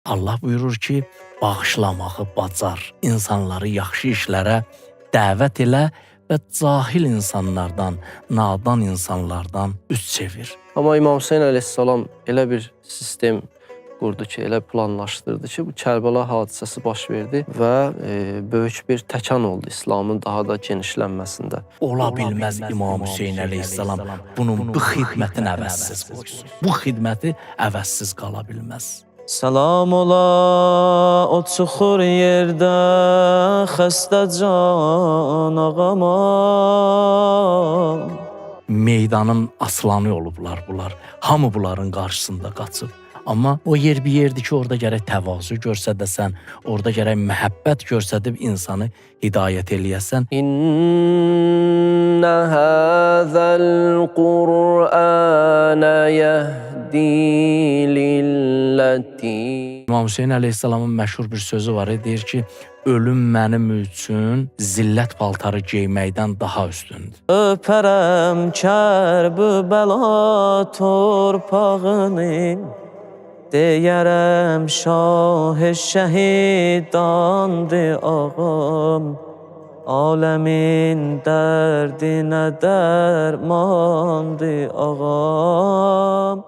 Allah buyurur ki, bağışlamağı bacar, insanları yaxşı işlərə dəvət elə və cahil insanlardan, nadan insanlardan üz çevir. Amma İmam Hüseyin əleyhissalam elə bir sistem qurdu ki, elə planlaşdırdı ki, bu Kərbəla hadisəsi baş verdi və böyük bir təkan oldu İslamın daha da genişlənməsində. Ola bilməz İmam Hüseyin əleyhissalam bunun bu xidmətin əvəzsiz qoysun. Bu xidməti əvəzsiz qala bilməz. Salam ola o çuxur yerdə xəstə can ağama. Meydanın aslanı olublar bunlar. Hamı bunların qarşısında qaçıb. Amma o yer bir yerdir ki, orada gərək təvazu göstərəsən, orada gərək məhəbbət göstərib insanı hidayət eləyəsən. İnnə həzəl Qur'anə yəhdi lilləti. İmam Hüseyin əleyhissalamın məşhur bir sözü var, deyir ki, ölüm mənim üçün zillət paltarı geyməkdən daha üstündür. Öpərəm Kərbəla torpağını, deyərəm şah şəhidandır ağam, aləmin dərdinə dərmandır ağam.